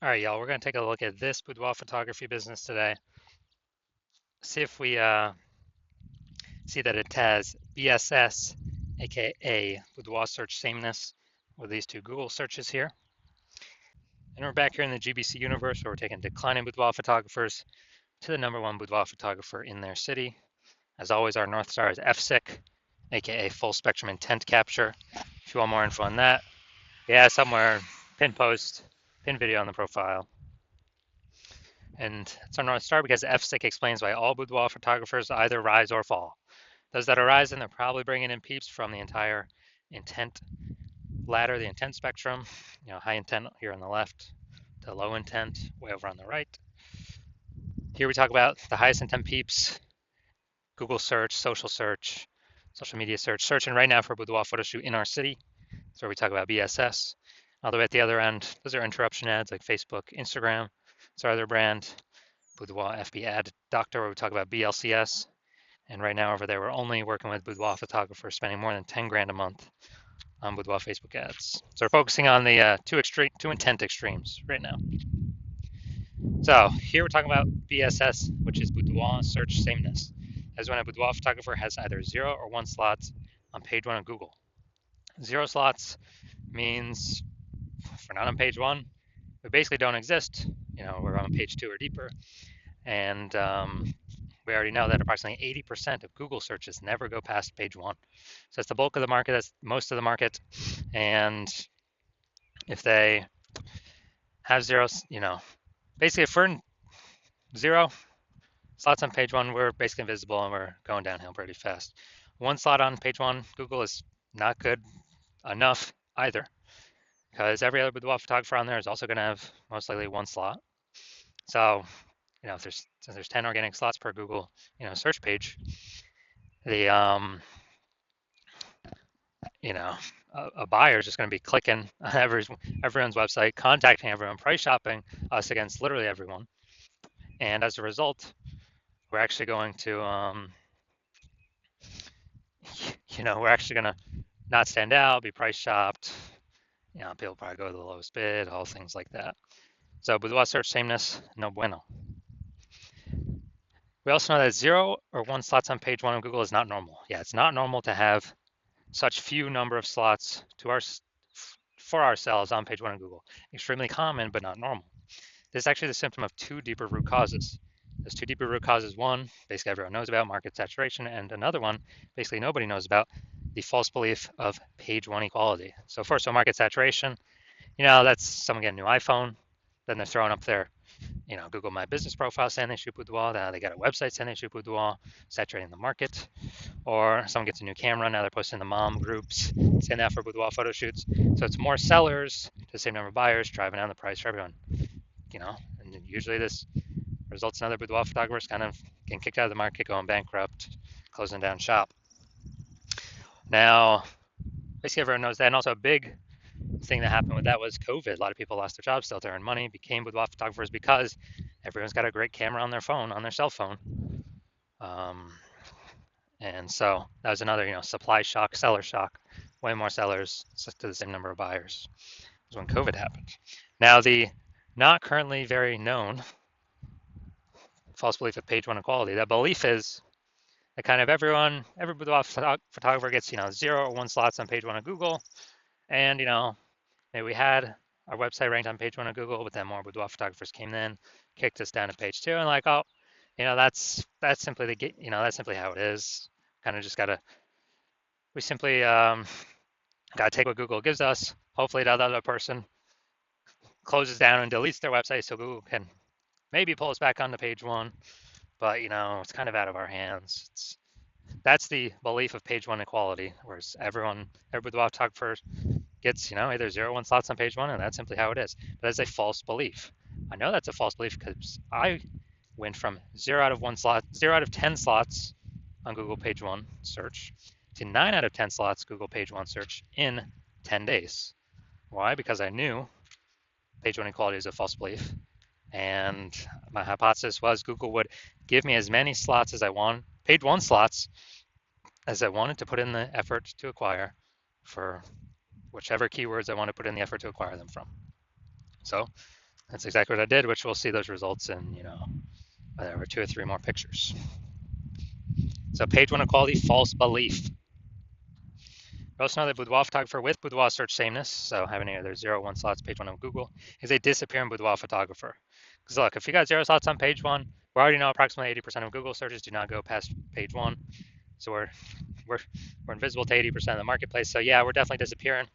All right, y'all, we're going to take a look at this boudoir photography business today. See if we see that it has BSS, aka boudoir search sameness, with these two Google searches here. And we're back here in the GBC universe where we're taking declining boudoir photographers to the #1 boudoir photographer in their city. As always, our North Star is FSIC, aka full spectrum intent capture. If you want more info on that, yeah, somewhere, pin post, pin video on the profile. And it's our North Star because FSIC explains why all boudoir photographers either rise or fall. Those that are rising, they're probably bringing in peeps from the entire intent ladder, the intent spectrum. High intent here on the left to low intent way over on the right. Here we talk about the highest intent peeps, Google search, social media search, searching right now for a boudoir photo shoot in our city. That's where we talk about BSS. All the way at the other end, those are interruption ads like Facebook, Instagram. It's our other brand, Boudoir FB Ad Doctor, where we talk about BLCS. And right now over there, we're only working with boudoir photographers spending more than 10 grand a month on boudoir Facebook ads. So we're focusing on the two intent extremes right now. So here we're talking about BSS, which is boudoir search sameness. As when a boudoir photographer has either 0 or 1 slots on page 1 of Google. 0 slots means if we're not on page 1, we basically don't exist. We're on page 2 or deeper. And we already know that approximately 80% of Google searches never go past page 1. So that's the bulk of the market, that's most of the market. And if they have zeros, basically if we're in 0 slots on page 1, we're basically invisible and we're going downhill pretty fast. 1 slot on page 1, Google is not good enough either, because every other boudoir photographer on there is also going to have most likely 1 slot. So, if there's 10 organic slots per Google, search page, the a buyer is just going to be clicking on everyone's website, contacting everyone, price shopping us against literally everyone. And as a result, we're actually going to, we're actually going to not stand out, be price shopped. People probably go to the lowest bid, all things like that. So boudoir search sameness, no bueno. We also know that 0 or 1 slots on page 1 of Google is not normal. Yeah, it's not normal to have such few number of slots for ourselves on page 1 of Google. Extremely common, but not normal. This is actually the symptom of 2 deeper root causes. There's 2 deeper root causes. One, basically everyone knows about, market saturation, and another one, basically nobody knows about, the false belief of page 1 equality. So first, market saturation, that's someone getting a new iPhone, then they're throwing up their Google My Business profile saying they shoot boudoir. Now they got a website saying they shoot boudoir, saturating the market. Or someone gets a new camera, now they're posting the mom groups, saying that for boudoir photo shoots. So it's more sellers to the same number of buyers, driving down the price for everyone. And usually this results in other boudoir photographers kind of getting kicked out of the market, going bankrupt, closing down shop. Now, basically everyone knows that. And also a big thing that happened with that was COVID. A lot of people lost their jobs, still to earn money, became boudoir photographers because everyone's got a great camera on their phone, on their cell phone. And so that was another, supply shock, seller shock. Way more sellers to the same number of buyers. Was when COVID happened. Now the not currently very known false belief of page 1 equality. That belief is that kind of every boudoir photographer gets, 0 or 1 slots on page 1 of Google. And, maybe we had our website ranked on page 1 of Google, but then more boudoir photographers came in, kicked us down to page 2, and like, oh, that's simply that's simply how it is. Kind of just we simply gotta take what Google gives us. Hopefully that other person closes down and deletes their website so Google can maybe pull us back onto page 1. But it's kind of out of our hands. That's the belief of page 1 equality, whereas every boudoir photographer gets, either 0 or 1 slots on page 1, and that's simply how it is. But that's a false belief. I know that's a false belief because I went from 0 out of 10 slots on Google page 1 search to 9 out of 10 slots Google page 1 search in 10 days. Why? Because I knew page 1 equality is a false belief. And my hypothesis was Google would give me as many slots as I want, page 1 slots, as I wanted to put in the effort to acquire for whichever keywords I want to put in the effort to acquire them from. So That's exactly what I did, which we'll see those results in, whatever, 2 or 3 more pictures. So page 1 equality, false belief. We also know that boudoir photographer with boudoir search sameness, so having either 0 or 1 slots, page 1 of Google, is a disappearing boudoir photographer. Because look, if you got 0 slots on page 1, we already know approximately 80% of Google searches do not go past page 1. So we're invisible to 80% of the marketplace. So yeah, we're definitely disappearing.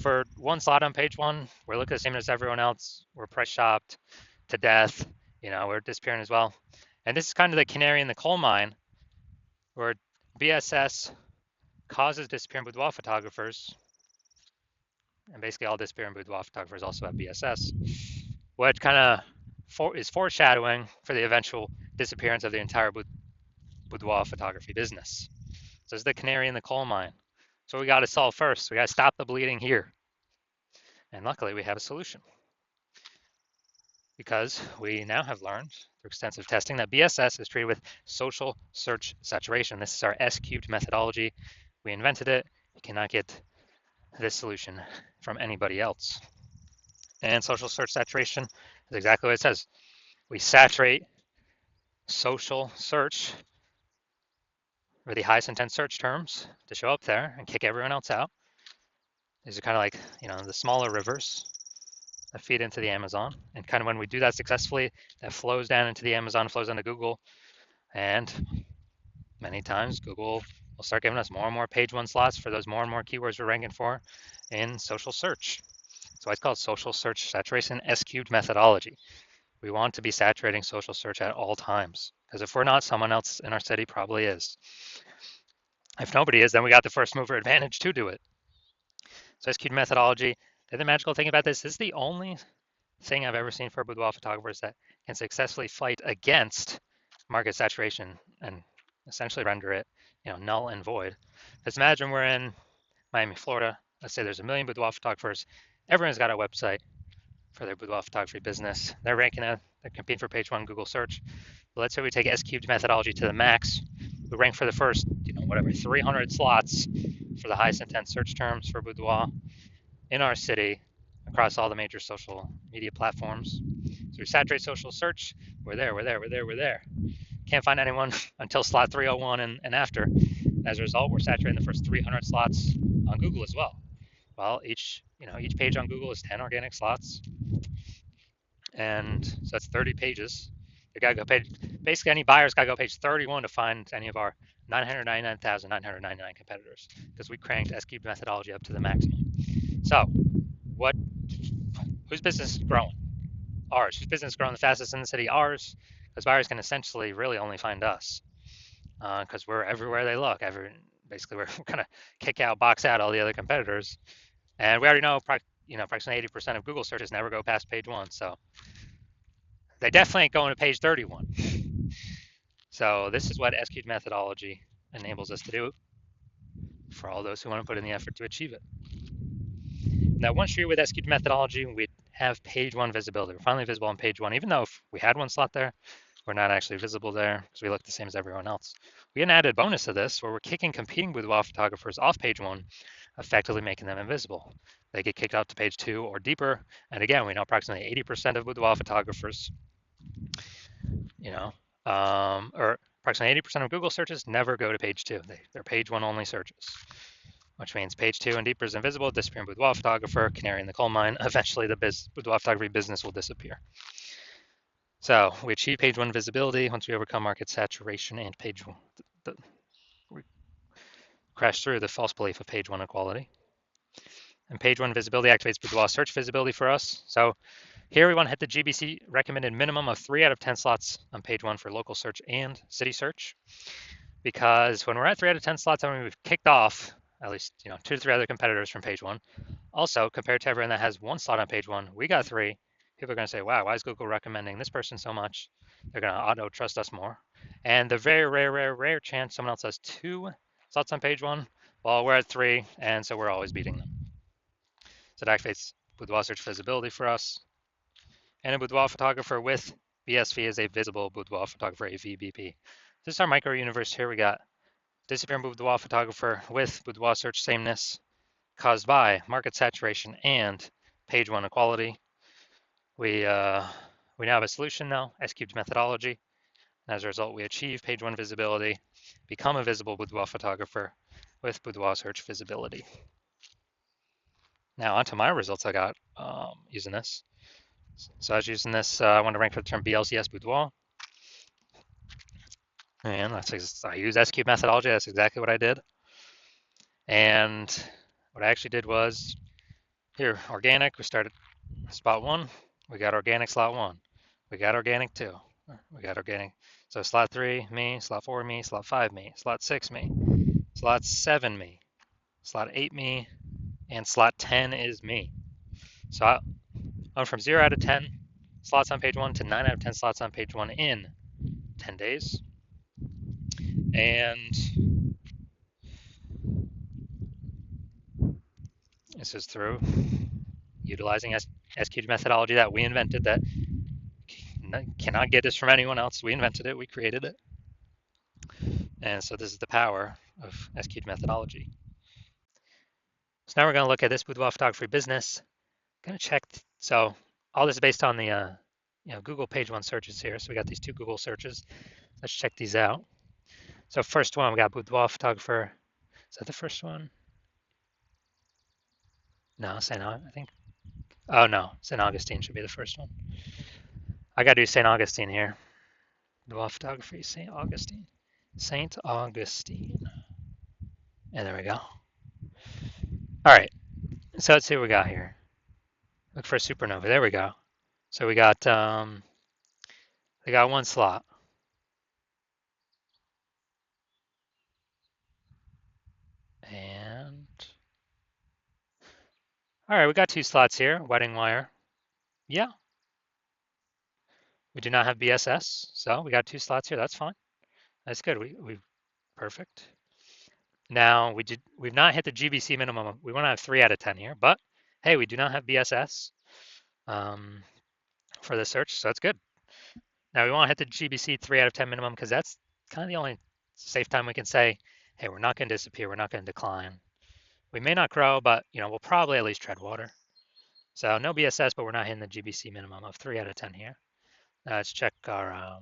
For 1 slot on page 1, we're looking the same as everyone else. We're price shopped to death. We're disappearing as well. And this is kind of the canary in the coal mine, where BSS causes disappearing boudoir photographers, and basically all disappearing boudoir photographers also have BSS, what kind of is foreshadowing for the eventual disappearance of the entire boudoir photography business. So it's the canary in the coal mine. So we got to solve first. We got to stop the bleeding here. And luckily we have a solution, because we now have learned through extensive testing that BSS is treated with social search saturation. This is our S-cubed methodology. We invented it. You cannot get this solution from anybody else. And social search saturation is exactly what it says. We saturate social search, or the highest intent search terms, to show up there and kick everyone else out. These are kind of like, the smaller rivers that feed into the Amazon. And kind of when we do that successfully, that flows down into the Amazon, flows into Google. And many times Google will start giving us more and more page 1 slots for those more and more keywords we're ranking for in social search. So it's called social search saturation S-cubed methodology. We want to be saturating social search at all times, because if we're not, someone else in our city probably is. If nobody is, then we got the first mover advantage to do it. So S-cubed methodology, the magical thing about this is the only thing I've ever seen for boudoir photographers that can successfully fight against market saturation and essentially render it, null and void. Let's imagine we're in Miami, Florida. Let's say there's 1 million boudoir photographers. Everyone's got a website for their boudoir photography business. They're ranking it. They're competing for page 1 Google search. But let's say we take S-cubed methodology to the max. We rank for the first, 300 slots for the highest intent search terms for boudoir in our city across all the major social media platforms. So we saturate social search. We're there. Can't find anyone until slot 301 and after. And as a result, we're saturating the first 300 slots on Google as well. Well, each page on Google is 10 organic slots, and so that's 30 pages. They gotta go page. Basically, any buyer's gotta go page 31 to find any of our 999,999 competitors, because we cranked S-cubed methodology up to the maximum. So, whose business is growing? Ours. Whose business is growing the fastest in the city? Ours, because buyers can essentially really only find us, because we're everywhere they look. Basically, we're gonna kick out, box out all the other competitors. And we already know, approximately 80% of Google searches never go past page 1. So they definitely ain't going to page 31. So this is what S-cubed methodology enables us to do for all those who want to put in the effort to achieve it. Now, once you're with S-cubed methodology, we have page 1 visibility. We're finally visible on page 1, even though if we had 1 slot there, we're not actually visible there because we look the same as everyone else. We get an added bonus to this, where we're kicking competing boudoir photographers off page 1, effectively making them invisible. They get kicked out to page 2 or deeper. And again, we know approximately 80% of boudoir photographers, or approximately 80% of Google searches never go to page 2. They're page 1 only searches, which means page 2 and deeper is invisible, disappearing boudoir photographer, canary in the coal mine. Eventually, the boudoir photography business will disappear. So we achieve page 1 visibility once we overcome market saturation and page 1. We crash through the false belief of page 1 equality. And page 1 visibility activates boudoir search visibility for us. So here we want to hit the GBC recommended minimum of 3 out of 10 slots on page 1 for local search and city search. Because when we're at 3 out of 10 slots, I mean, we've kicked off at least 2 to 3 other competitors from page 1. Also, compared to everyone that has 1 slot on page 1, we got 3. People are going to say, wow, why is Google recommending this person so much? They're going to auto trust us more. And the very rare chance someone else has 2 slots on page 1, well, we're at 3, and so we're always beating them. So it activates boudoir search visibility for us. And a boudoir photographer with BSV is a visible boudoir photographer, a VBP. This is our micro universe here. We got disappearing boudoir photographer with boudoir search sameness caused by market saturation and page 1 equality. We now have a solution now, S-cubed methodology. As a result, we achieve page one visibility, become a visible boudoir photographer with boudoir search visibility. Now onto my results I got using this. So I was using this, I wanted to rank for the term BLCS boudoir. And I use S-cube methodology, that's exactly what I did. And what I actually did was, here, organic, we started spot one, we got organic slot one. We got organic two, we got organic. So slot three, me, slot four, me, slot five, me, slot six, me, slot seven, me, slot eight, me, and slot 10 is me. So I went from 0 out of 10 slots on page one to 9 out of 10 slots on page one in 10 days. And this is through utilizing SQL methodology that we invented, that cannot get this from anyone else. We invented it, we created it. And so this is the power of SQL methodology. So now we're going to look at this boudoir photography business. Going to check, so all this is based on the Google page one searches here. So we got these two Google searches. Let's check these out. So first one, we got boudoir photographer. Is that the first one? No, I think. Oh no, St. Augustine should be the first one. I gotta do St. Augustine here. Boudoir photography, St. Augustine. St. Augustine. And there we go. All right, so let's see what we got here. Look for a supernova. There we go. So we got one slot. And all right, we got two slots here. Wedding wire. Yeah. We do not have BSS, so we got two slots here. That's fine. That's good. We perfect. Now we've not hit the GBC minimum. We want to have 3 out of 10 here, but hey, we do not have BSS for the search, so that's good. Now we want to hit the GBC 3 out of 10 minimum because that's kind of the only safe time we can say, hey, we're not going to disappear, we're not going to decline. We may not grow, but we'll probably at least tread water. So no BSS, but we're not hitting the GBC minimum of 3 out of 10 here. Now let's check our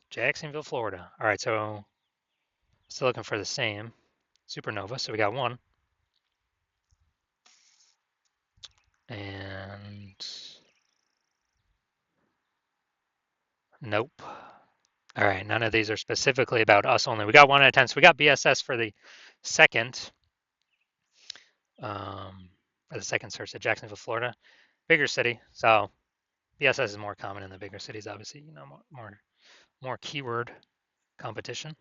Jacksonville, Florida. All right, so still looking for the same supernova. So we got one. And nope. All right, none of these are specifically about us only. We got 1 out of 10. So we got BSS for the second search at Jacksonville, Florida. Bigger city. So BSS is more common in the bigger cities, obviously, more keyword competition.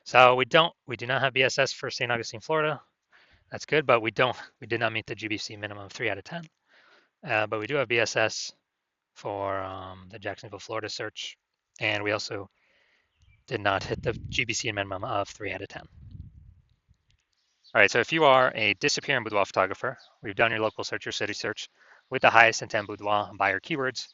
So we do not have BSS for St. Augustine, Florida. That's good, but we did not meet the GBC minimum of 3 out of 10. But we do have BSS for the Jacksonville, Florida search, and we also did not hit the GBC minimum of 3 out of 10. All right, so if you are a disappearing boudoir photographer, we've done your local search, your city search with the highest intent boudoir buyer keywords.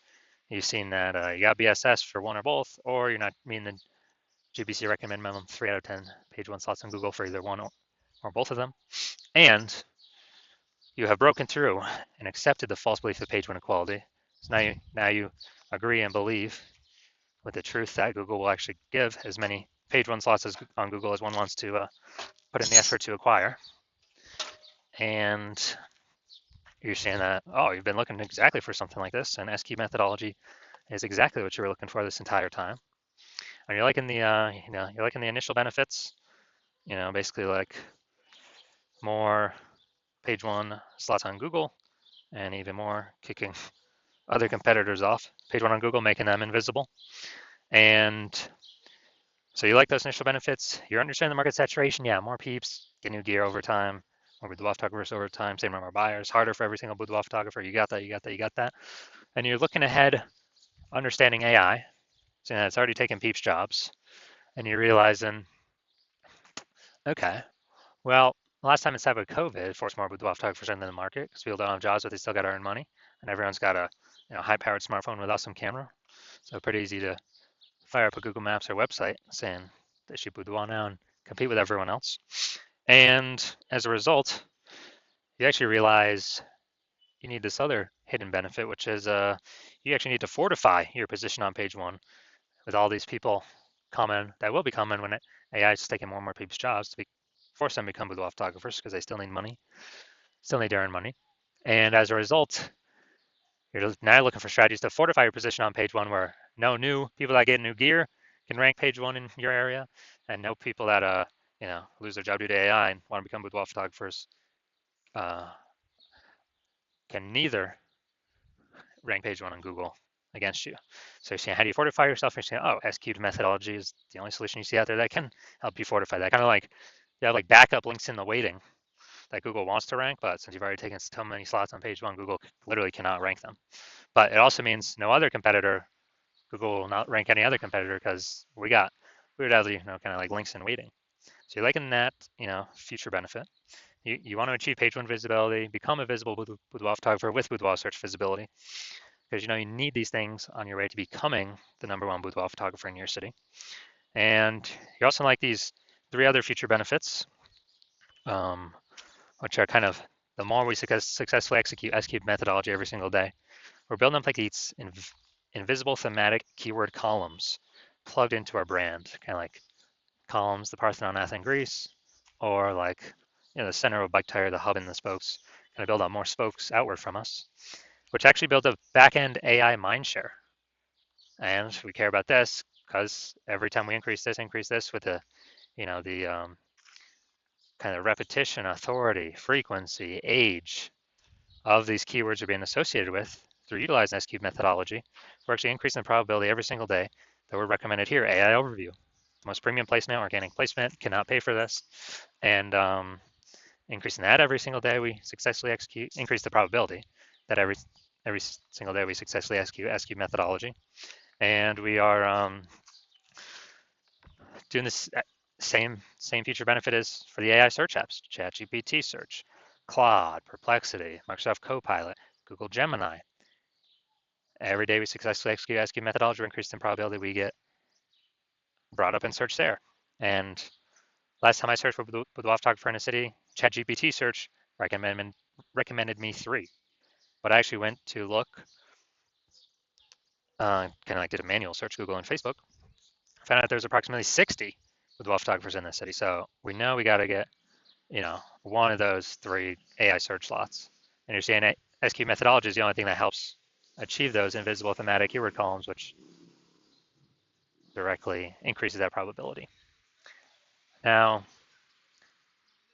You've seen that you got BSS for one or both, or you're not meeting the GBC recommend minimum 3 out of 10 page one slots on Google for either one or both of them. And you have broken through and accepted the false belief of page one equality. So now you agree and believe with the truth that Google will actually give as many page one slots on Google as one wants to put in the effort to acquire. And you're saying that, oh, you've been looking exactly for something like this, and SQ methodology is exactly what you were looking for this entire time. And you're liking the you're liking the initial benefits, basically like more page one slots on Google, and even more kicking other competitors off page one on Google, making them invisible. And so you like those initial benefits. You're understanding the market saturation. Yeah, more peeps, get new gear over time, more boudoir photographers over time, same number of buyers, harder for every single boudoir photographer. You got that, you got that, you got that. And you're looking ahead, understanding AI, so it's already taken peeps' jobs. And you're realizing, okay, well, last time inside with COVID forced more boudoir photographers into the market because people don't have jobs, but they still got to earn money. And everyone's got a high-powered smartphone with awesome camera. So pretty easy to fire up a Google Maps or website saying they should boudoir now and compete with everyone else. And as a result, you actually realize you need this other hidden benefit, which is you actually need to fortify your position on page one with all these people coming that will be coming when AI is taking more and more people's jobs to force them to become boudoir photographers because they still need money, still need to earn money. And as a result, you're now looking for strategies to fortify your position on page one where no new people that get new gear can rank page one in your area, and no people that lose their job due to AI and want to become boudoir photographers uh, can neither rank page one on Google against you. So you're saying, how do you fortify yourself? You're saying, oh, S-cubed methodology is the only solution you see out there that can help you fortify that. Kind of like you have like backup links in the waiting that Google wants to rank, but since you've already taken so many slots on page one, Google literally cannot rank them. But it also means no other competitor, Google will not rank any other competitor because we would have kind of like links in waiting. So you're liking that, future benefit. You want to achieve page one visibility, become a visible boudoir photographer with boudoir search visibility, because you need these things on your way to becoming the number one boudoir photographer in your city. And you also like these three other future benefits, which are kind of the more we successfully execute S-cubed methodology every single day, we're building up like these invisible thematic keyword columns plugged into our brand, kind of like columns, the Parthenon, Athens, Greece, or like the center of a bike tire, the hub and the spokes, kind of build out more spokes outward from us, which actually build a back-end AI mindshare. And we care about this because every time we increase this with the kind of repetition, authority, frequency, age of these keywords are being associated with through utilizing S-cubed methodology, we're actually increasing the probability every single day that we're recommended here. AI overview, most premium placement, organic placement, cannot pay for this. And increasing that every single day we successfully increase the probability that every single day we successfully execute S-cubed methodology. And we are doing this same feature benefit as for the AI search apps, ChatGPT search, Claude, Perplexity, Microsoft Copilot, Google Gemini. Every day we successfully execute S-cubed methodology, we're increasing the probability we get brought up in search there. And last time I searched for boudoir photographer in a city, ChatGPT search recommended me 3. But I actually went to look, kind of like did a manual search, Google and Facebook, found out there's approximately 60 boudoir photographers in this city. So we know we got to get, one of those 3 AI search slots. And you're saying S-cubed methodology is the only thing that helps achieve those invisible thematic keyword columns, which directly increases that probability. Now,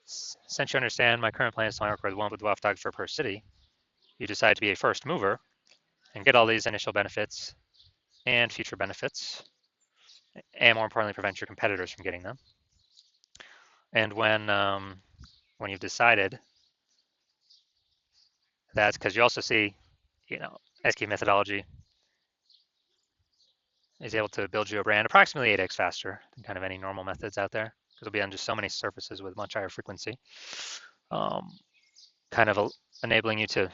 since you understand my current plan is to work with one boudoir photographer per city, you decide to be a first mover and get all these initial benefits and future benefits, and more importantly, prevent your competitors from getting them. And when you've decided, that's because you also see, S-cubed methodology is able to build you a brand approximately 8x faster than kind of any normal methods out there, because it'll be on just so many surfaces with much higher frequency, kind of enabling you to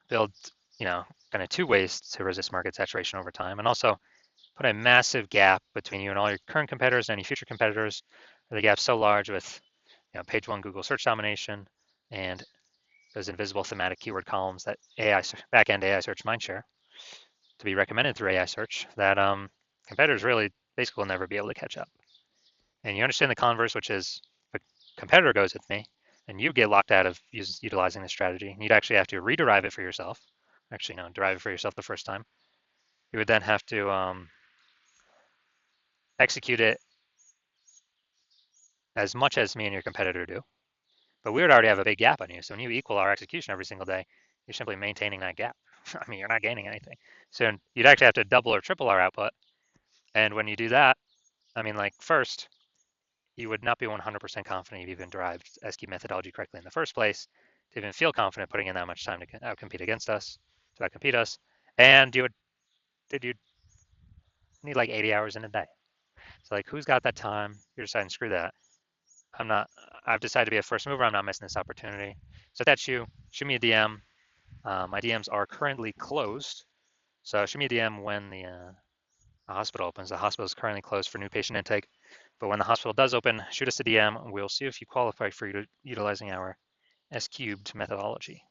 build, kind of 2 ways to resist market saturation over time, and also put a massive gap between you and all your current competitors and any future competitors. The gap's so large with, page 1 Google search domination and those invisible thematic keyword columns that back-end AI search mindshare to be recommended through AI search that competitors really basically will never be able to catch up. And you understand the converse, which is if a competitor goes with me and you get locked out of utilizing this strategy, and you'd actually have to rederive it for yourself. Actually, no, derive it for yourself the first time. You would then have to execute it as much as me and your competitor do. But we would already have a big gap on you. So when you equal our execution every single day, you're simply maintaining that gap. I mean, you're not gaining anything. So you'd actually have to double or triple our output. And when you do that, I mean, like first, you would not be 100% confident you've even derived S-cubed methodology correctly in the first place to even feel confident putting in that much time to outcompete against us, to outcompete us. And you'd need like 80 hours in a day. So like, who's got that time? You're deciding, screw that. I've decided to be a first mover. I'm not missing this opportunity. So if that's you, shoot me a DM. My DMs are currently closed. So shoot me a DM when the hospital opens. The hospital is currently closed for new patient intake. But when the hospital does open, shoot us a DM. We'll see if you qualify for utilizing our S-cubed methodology.